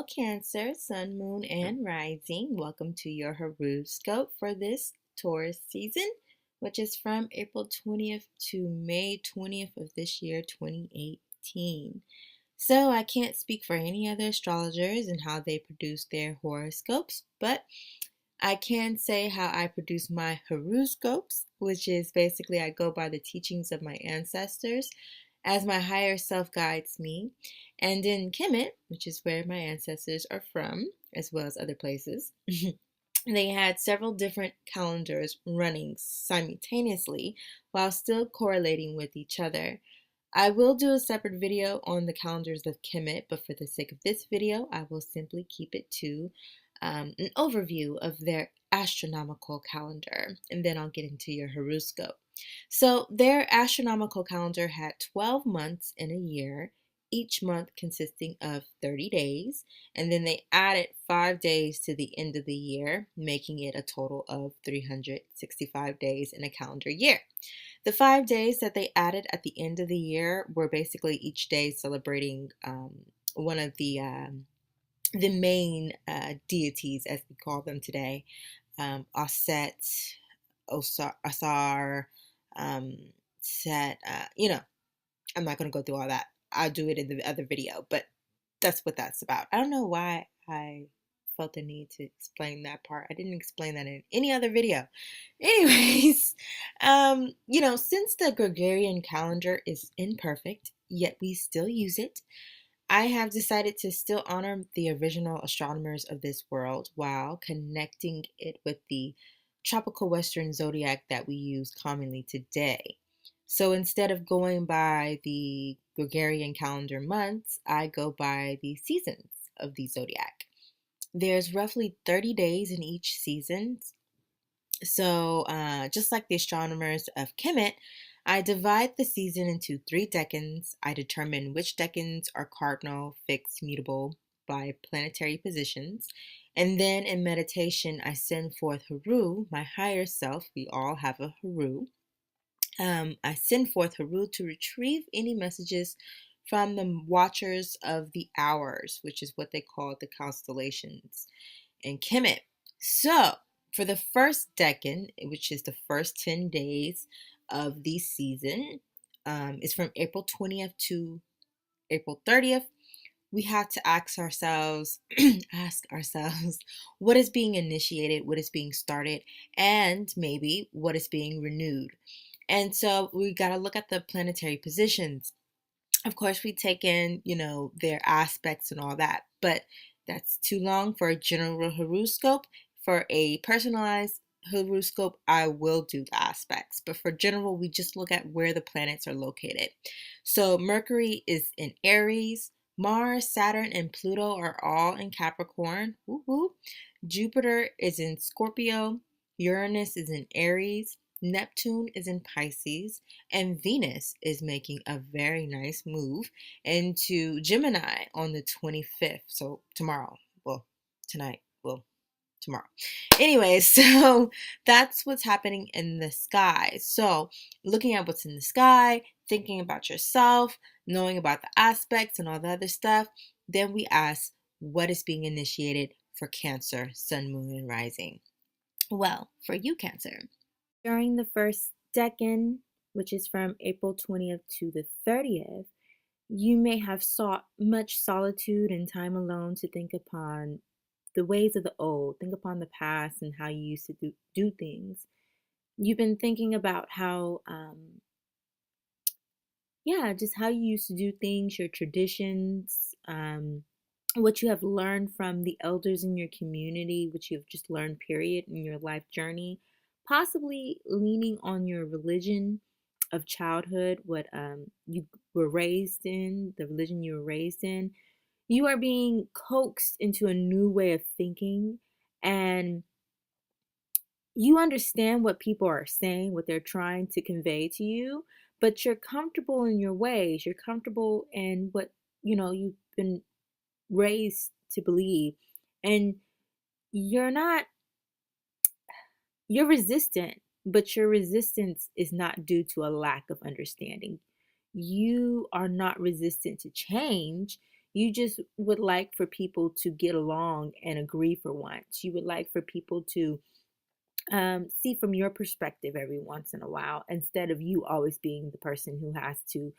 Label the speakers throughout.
Speaker 1: Hello, Cancer, Sun, Moon, and Rising. Welcome to your Heruscope for this Taurus season, which is from April 20th to May 20th of this year, 2018. So, I can't speak for any other astrologers and how they produce their horoscopes, but I can say how I produce my horoscopes, which is basically I go by the teachings of my ancestors as my higher self guides me. And in Kemet, which is where my ancestors are from, as well as other places, they had several different calendars running simultaneously while still correlating with each other. I will do a separate video on the calendars of Kemet, but for the sake of this video, I will simply keep it to an overview of their astronomical calendar, and then I'll get into your horoscope. So, their astronomical calendar had 12 months in a year, each month consisting of 30 days, and then they added 5 days to the end of the year, making it a total of 365 days in a calendar year. The 5 days that they added at the end of the year were basically each day celebrating one of the main deities, as we call them today, Aset, Asar, Set. I'm not going to go through all that. I'll do it in the other video, but that's what that's about. I don't know why I felt the need to explain that part. I didn't explain that in any other video. Anyways, since the Gregorian calendar is imperfect, yet we still use it, I have decided to still honor the original astronomers of this world while connecting it with the tropical western zodiac that we use commonly today. So instead of going by the Gregorian calendar months, I go by the seasons of the zodiac. There's roughly 30 days in each season. So just like the astronomers of Kemet, I divide the season into 3 decans. I determine which decans are cardinal, fixed, mutable by planetary positions. And then in meditation, I send forth Heru, my higher self. We all have a Heru. I send forth Heru to retrieve any messages from the watchers of the hours, which is what they call the constellations in Kemet. So, for the first decan, which is the first 10 days of the season, is from April 20th to April 30th. We have to ask ourselves, what is being initiated, what is being started, and maybe what is being renewed. And so we got to look at the planetary positions. Of course, we take in, their aspects and all that, but that's too long for a general horoscope. For a personalized horoscope, I will do the aspects, but for general, we just look at where the planets are located. So Mercury is in Aries, Mars, Saturn, and Pluto are all in Capricorn. Woo-hoo. Jupiter is in Scorpio, Uranus is in Aries, Neptune is in Pisces, and Venus is making a very nice move into Gemini on the 25th. So tomorrow, tonight, tomorrow. Anyway, so that's what's happening in the sky. So looking at what's in the sky, thinking about yourself, knowing about the aspects and all the other stuff, then we ask what is being initiated for Cancer, Sun, Moon, and Rising. Well, for you, Cancer, during the first decan, which is from April 20th to the 30th, you may have sought much solitude and time alone to think upon the ways of the old, think upon the past and how you used to do things. You've been thinking about how, just how you used to do things, your traditions, what you have learned from the elders in your community, which you have just learned, period, in your life journey. Possibly leaning on your religion of childhood, what you were raised in, the religion you were raised in. You are being coaxed into a new way of thinking, and you understand what people are saying, what they're trying to convey to you, but you're comfortable in your ways. You're comfortable in what, you've been raised to believe, and you're resistant, but your resistance is not due to a lack of understanding. You are not resistant to change. You just would like for people to get along and agree for once. You would like for people to see from your perspective every once in a while, instead of you always being the person who has to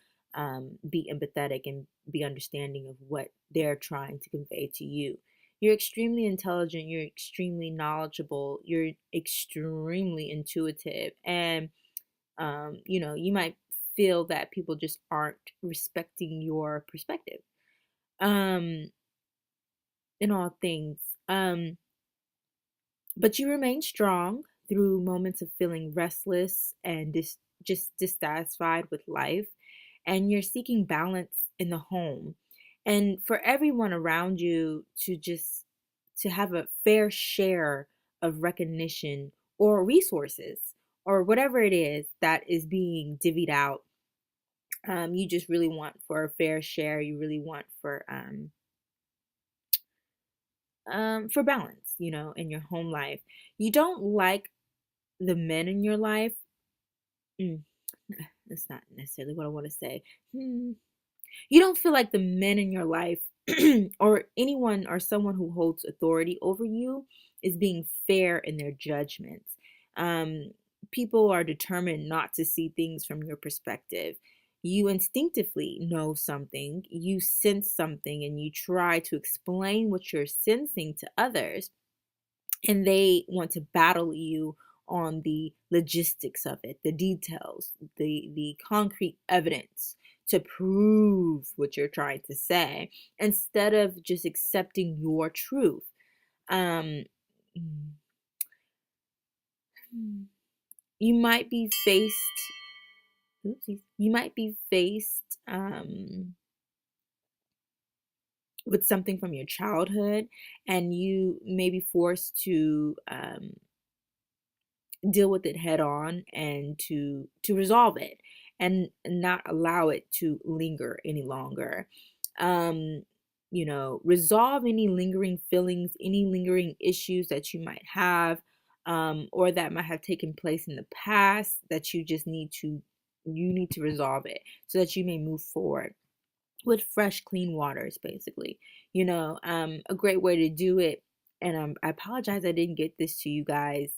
Speaker 1: be empathetic and be understanding of what they're trying to convey to you. You're extremely intelligent, you're extremely knowledgeable, you're extremely intuitive, and you might feel that people just aren't respecting your perspective um, in all things. Um, But you remain strong through moments of feeling restless and just dissatisfied with life. And you're seeking balance in the home. And for everyone around you to have a fair share of recognition or resources or whatever it is that is being divvied out. You just really want for a fair share. You really want for balance, in your home life. You don't like the men in your life. mm, that's not necessarily what I want to say. You don't feel like the men in your life or anyone or someone who holds authority over you is being fair in their judgments. Um, People are determined not to see things from your perspective. You instinctively know something, you sense something, and you try to explain what you're sensing to others, and they want to battle you on the logistics of it, the details, the concrete evidence to prove what you're trying to say, instead of just accepting your truth. um you might be faced oopsies, you might be faced with something from your childhood, and you may be forced to deal with it head on and to resolve it and not allow it to linger any longer. um Resolve any lingering feelings, any lingering issues that you might have, or that might have taken place in the past, that you need to resolve it so that you may move forward with fresh clean waters, basically. A great way to do it, and I apologize I didn't get this to you guys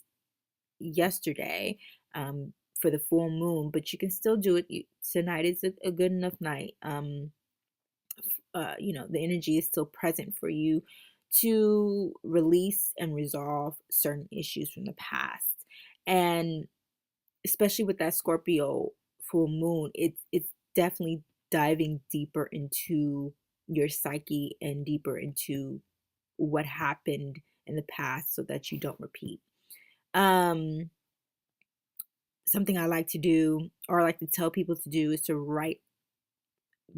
Speaker 1: yesterday, for the full moon, but you can still do it. Tonight is a good enough night. The energy is still present for you to release and resolve certain issues from the past. And especially with that Scorpio full moon, it's definitely diving deeper into your psyche and deeper into what happened in the past so that you don't repeat. Um, Something I like to do, or I like to tell people to do, is to write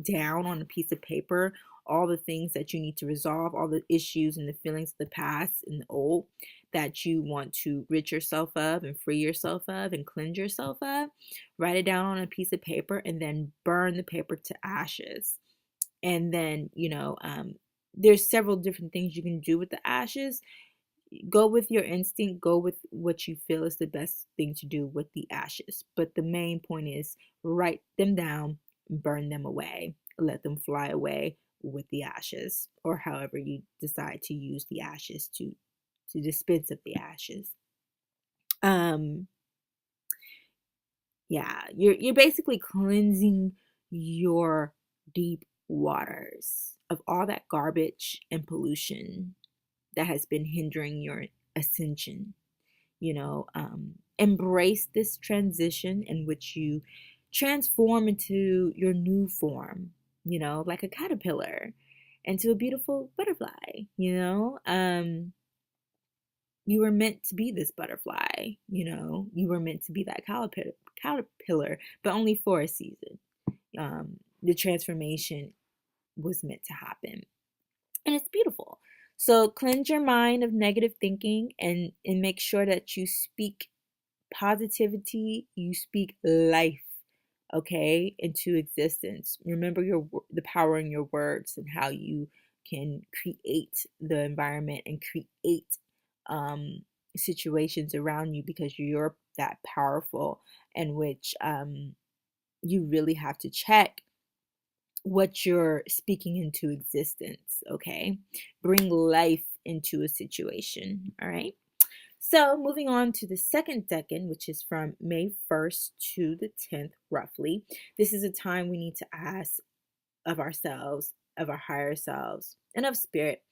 Speaker 1: down on a piece of paper all the things that you need to resolve, all the issues and the feelings of the past and the old that you want to rid yourself of and free yourself of and cleanse yourself of. Write it down on a piece of paper and then burn the paper to ashes. And then, there's several different things you can do with the ashes. Go with your instinct, go with what you feel is the best thing to do with the ashes, but the main point is write them down, burn them away, let them fly away with the ashes, or however you decide to use the ashes to dispense of the ashes. um yeah, you're basically cleansing your deep waters of all that garbage and pollution that has been hindering your ascension. Embrace this transition in which you transform into your new form, like a caterpillar into a beautiful butterfly. You were meant to be this butterfly. You were meant to be that caterpillar, but only for a season. The transformation was meant to happen, and it's beautiful. So cleanse your mind of negative thinking, and make sure that you speak positivity, you speak life, okay, into existence. Remember the power in your words and how you can create the environment and create um, situations around you, because you're that powerful, in which you really have to check what you're speaking into existence, okay? Bring life into a situation, all right? So, moving on to the second decan, which is from May 1st to the 10th, roughly. This is a time we need to ask of ourselves, of our higher selves, and of spirit,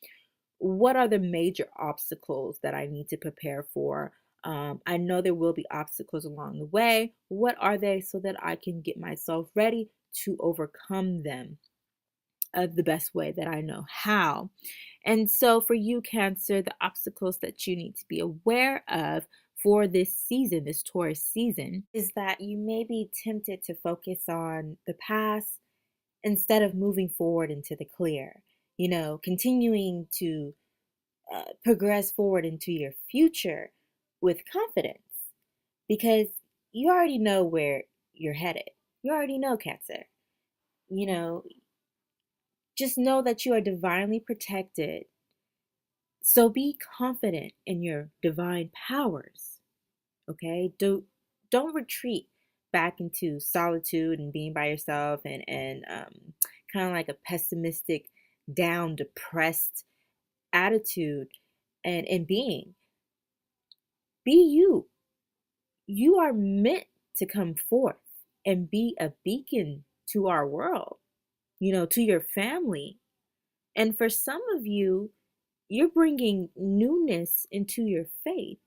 Speaker 1: what are the major obstacles that I need to prepare for? I know there will be obstacles along the way. What are they so that I can get myself ready to overcome them the best way that I know how? And so, for you, Cancer, the obstacles that you need to be aware of for this season, this Taurus season, is that you may be tempted to focus on the past instead of moving forward into the clear, continuing to progress forward into your future with confidence because you already know where you're headed. You already know, Cancer. You know, just know that you are divinely protected. So be confident in your divine powers. Okay? Don't retreat back into solitude and being by yourself and kind of like a pessimistic, down, depressed attitude and being. Be you. You are meant to come forth and be a beacon to our world, to your family. And for some of you, you're bringing newness into your faith.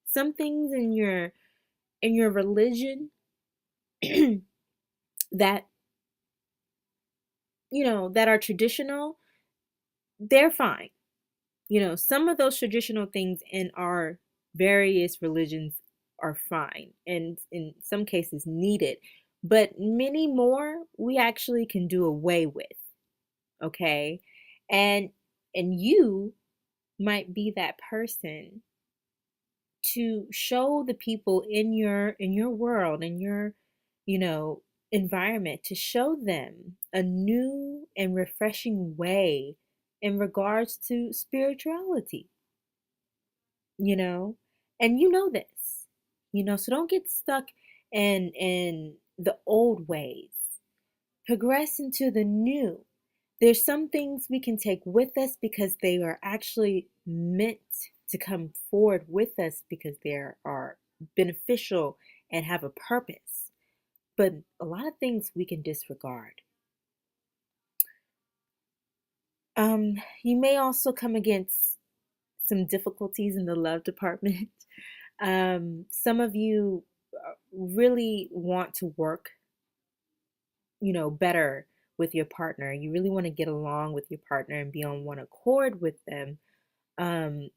Speaker 1: Some things in your religion that that are traditional, they're fine. Some of those traditional things in our various religions are fine and in some cases needed, but many more we actually can do away with, okay? And you might be that person to show the people in your world, in your you know environment, to show them a new and refreshing way in regards to spirituality, you know and this, so don't get stuck in the old ways. Progress into the new. There's some things we can take with us because they are actually meant to come forward with us because they are beneficial and have a purpose. But a lot of things we can disregard. You may also come against some difficulties in the love department. Some of you really want to work, better with your partner. You really want to get along with your partner and be on one accord with them, um,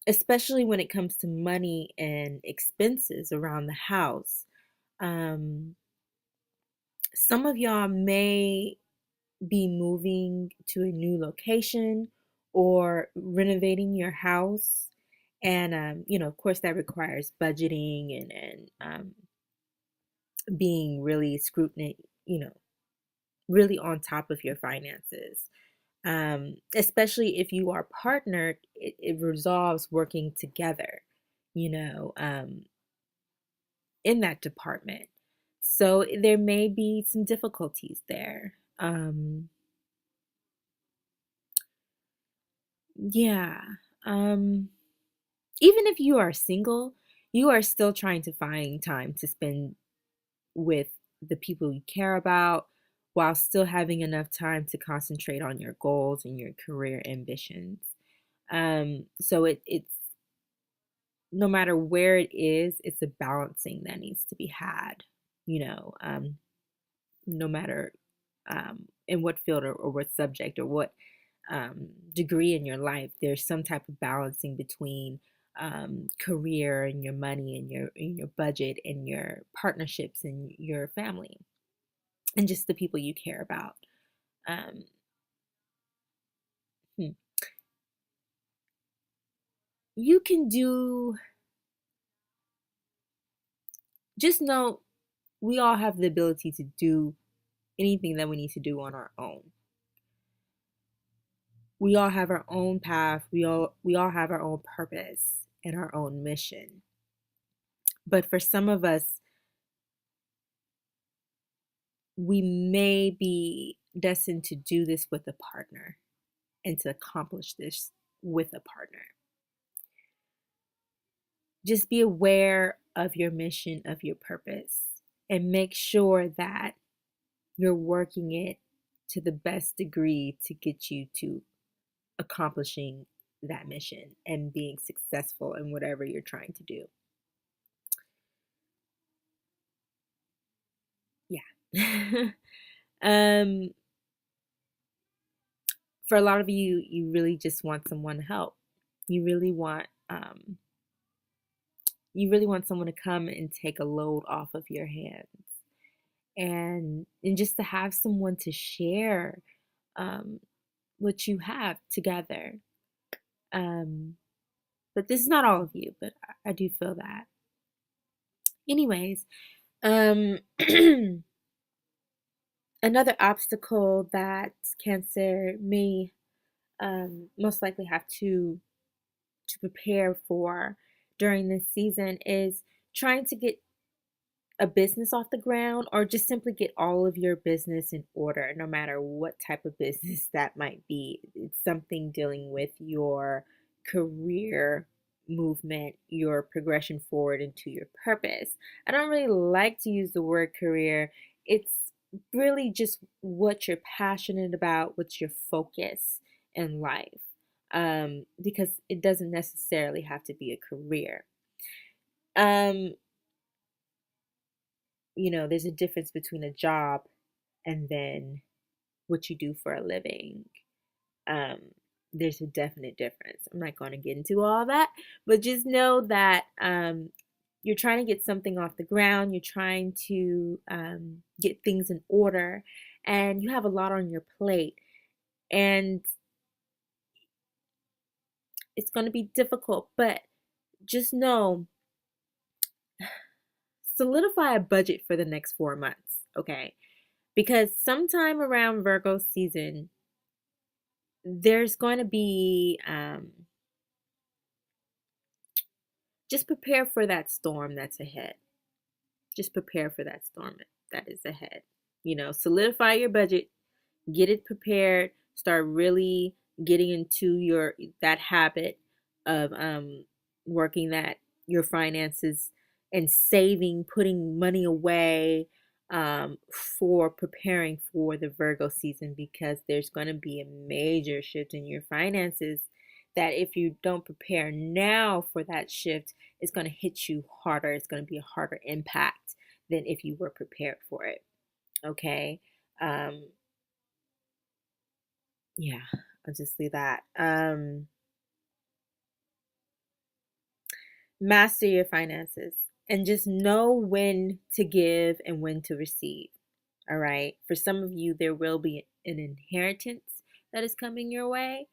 Speaker 1: especially when it comes to money and expenses around the house. Um, some of y'all may be moving to a new location or renovating your house. And, of course, that requires budgeting and being really scrutiny, really on top of your finances. Especially if you are partnered, it resolves working together, you know, um, in that department. So there may be some difficulties there. Yeah. Um, Even if you are single, you are still trying to find time to spend with the people you care about while still having enough time to concentrate on your goals and your career ambitions. So it's no matter where it is, it's a balancing that needs to be had, no matter in what field or what subject or what degree in your life, there's some type of balancing between career and your money and your budget and your partnerships and your family and just the people you care about. Um, hmm. You can do, just know we all have the ability to do anything that we need to do on our own. We all have our own path. We all have our own purpose and our own mission. But for some of us, we may be destined to do this with a partner and to accomplish this with a partner. Just be aware of your mission, of your purpose, and make sure that you're working it to the best degree to get you to accomplishing that mission and being successful in whatever you're trying to do. Yeah. For a lot of you, you really just want someone to help. You really want someone to come and take a load off of your hands, and just to have someone to share um, what you have together. But this is not all of you, but I do feel that. Anyways, another obstacle that Cancer may most likely have to prepare for during this season is trying to get a business off the ground, or just simply get all of your business in order, no matter what type of business that might be. It's something dealing with your career movement, your progression forward into your purpose. I don't really like to use the word career. It's really just what you're passionate about, what's your focus in life, because it doesn't necessarily have to be a career. Um, there's a difference between a job and then what you do for a living. Um, there's a definite difference. I'm not going to get into all that, but just know that you're trying to get something off the ground. You're trying to get things in order, and you have a lot on your plate. And it's going to be difficult, but just know, solidify a budget for the next 4 months, okay? Because sometime around Virgo season, there's going to be, just prepare for that storm that's ahead. Just prepare for that storm that is ahead. Solidify your budget, get it prepared, start really getting into that habit of working that your finances and saving, putting money away, for preparing for the Virgo season, because there's going to be a major shift in your finances that if you don't prepare now for that shift, it's going to hit you harder. It's going to be a harder impact than if you were prepared for it. Okay. Yeah, I'll just leave that. Master your finances and just know when to give and when to receive. All right. For some of you, there will be an inheritance that is coming your way.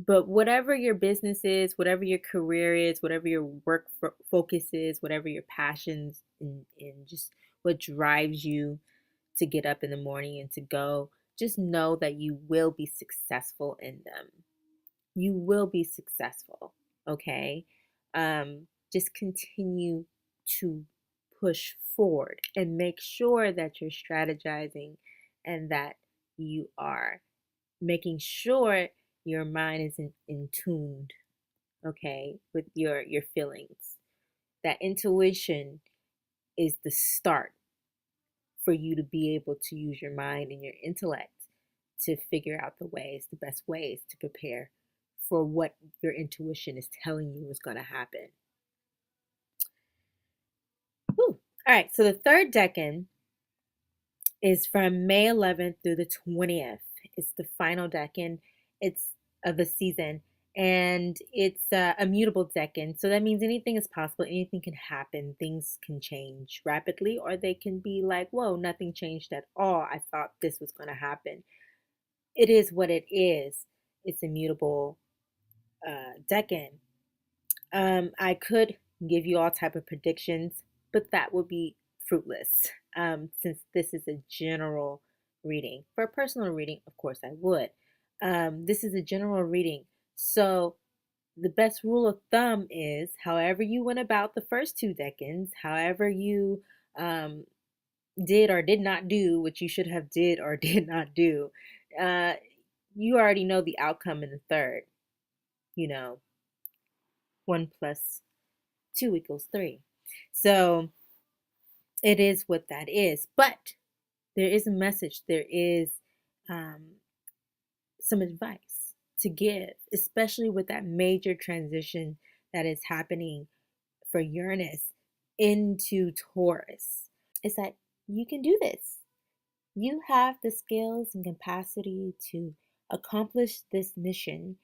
Speaker 1: But whatever your business is, whatever your career is, whatever your work focus is, whatever your passions and just what drives you to get up in the morning and to go, just know that you will be successful in them. You will be successful, okay? Just continue to push forward and make sure that you're strategizing and that you are making sure your mind is in tuned, okay, with your feelings. That intuition is the start for you to be able to use your mind and your intellect to figure out the best ways to prepare for what your intuition is telling you is going to happen. Whew. All right, so the third decan is from May 11th through the 20th. It's the final decan. It's of the season, and it's a mutable decan. So that means anything is possible. Anything can happen. Things can change rapidly, or they can be like, whoa, nothing changed at all. I thought this was going to happen. It is what it is. It's a mutable decan. I could give you all type of predictions, but that would be fruitless, since this is a general reading. For a personal reading, of course, I would. This is a general reading. So the best rule of thumb is however you went about the first two decans, however you
Speaker 2: did or did not do what you should have did or did not do, uh, you already know the outcome in the third. You know, 1 plus 2 equals 3. So it is what that is. But there is a message. There is um, some advice to give, especially with that major transition that is happening for Uranus into Taurus. Is that you can do this. You have the skills and capacity to accomplish this mission.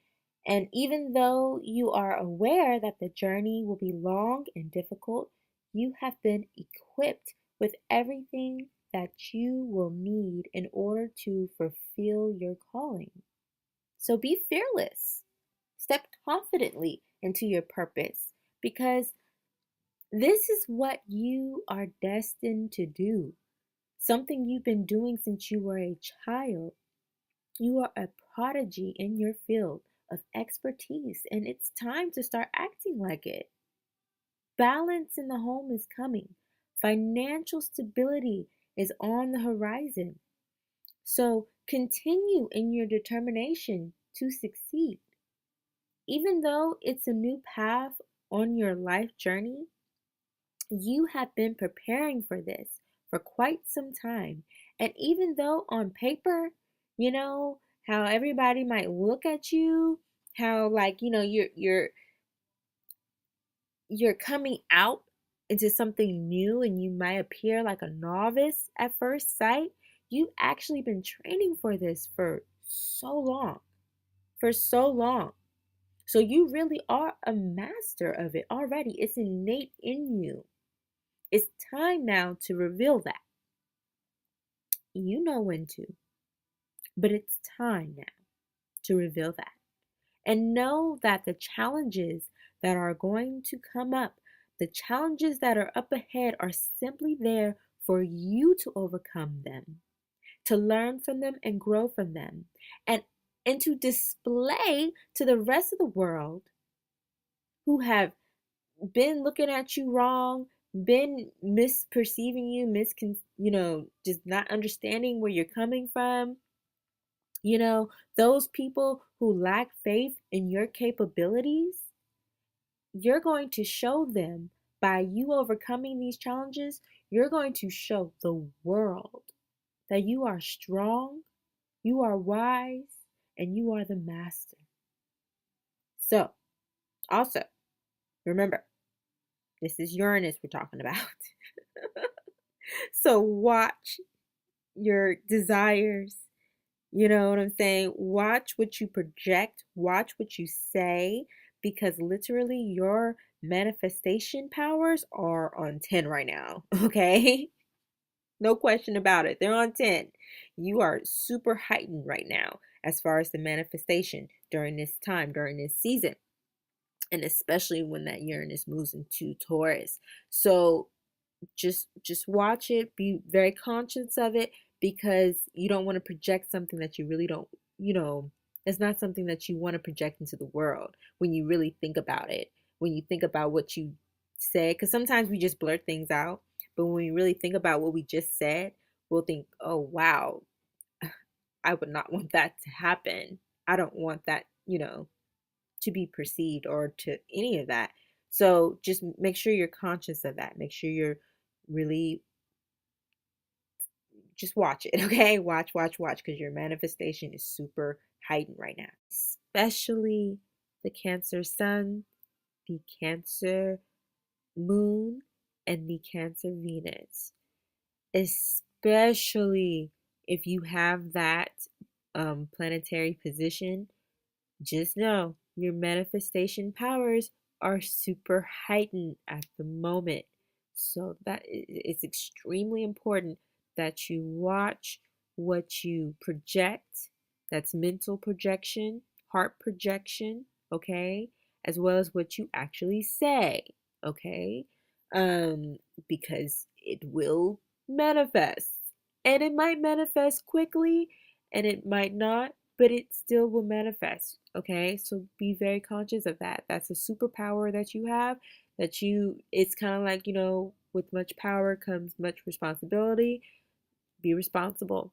Speaker 2: And even though you are aware that the journey will be long and difficult, you have been equipped with everything that you will need in order to fulfill your calling. So be fearless. Step confidently into your purpose because this is what you are destined to do. Something you've been doing since you were a child. You are a prodigy in your field of expertise, and it's time to start acting like it. Balance in the home is coming. Financial stability is on the horizon. So continue in your determination to succeed. Even though it's a new path on your life journey, you have been preparing for this for quite some time. And even though on paper, how everybody might look at you, how like, you're coming out into something new and you might appear like a novice at first sight, you've actually been training for this for so long. For so long. So you really are a master of it already. It's innate in you. It's time now to reveal that. You know when to, but it's time now to reveal that. And know that the challenges that are going to come up, the challenges that are up ahead, are simply there for you to overcome them, to learn from them and grow from them, and to display to the rest of the world who have been looking at you wrong, been misperceiving you, just not understanding where you're coming from. Those people who lack faith in your capabilities, you're going to show them by you overcoming these challenges, you're going to show the world that you are strong, you are wise, and you are the master. So, also, remember, this is Uranus we're talking about. So watch your desires. You know what I'm saying? Watch what you project, watch what you say, because literally your manifestation powers are on 10 right now. Okay? No question about it. They're on 10. You are super heightened right now as far as the manifestation during this time, during this season. And especially when that Uranus moves into Taurus. So just watch it, be very conscious of it, because you don't want to project something that you really don't, it's not something that you want to project into the world when you really think about it, when you think about what you say, because sometimes we just blurt things out, but when we really think about what we just said, we'll think, oh wow, I would not want that to happen. I don't want that, to be perceived or to any of that. So just make sure you're conscious of that. Make sure you're really just watch it, okay? Watch, because your manifestation is super heightened right now. Especially the Cancer Sun, the Cancer Moon, and the Cancer Venus. Especially if you have that planetary position, just know your manifestation powers are super heightened at the moment. So that it's extremely important that you watch what you project. That's mental projection, heart projection, okay? As well as what you actually say, okay? Um, because it will manifest. And it might manifest quickly and it might not, but it still will manifest. Okay, so be very conscious of that. That's a superpower that you have. It's kind of like, with much power comes much responsibility. Be responsible.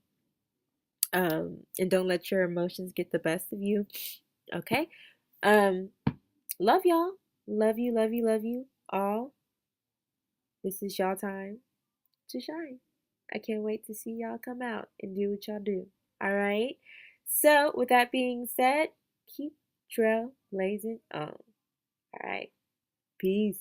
Speaker 2: And don't let your emotions get the best of you. Okay? Um, love y'all. Love you, love you, love you all. This is y'all time to shine. I can't wait to see y'all come out and do what y'all do. All right? So, with that being said, keep trailblazing on. All right. Peace.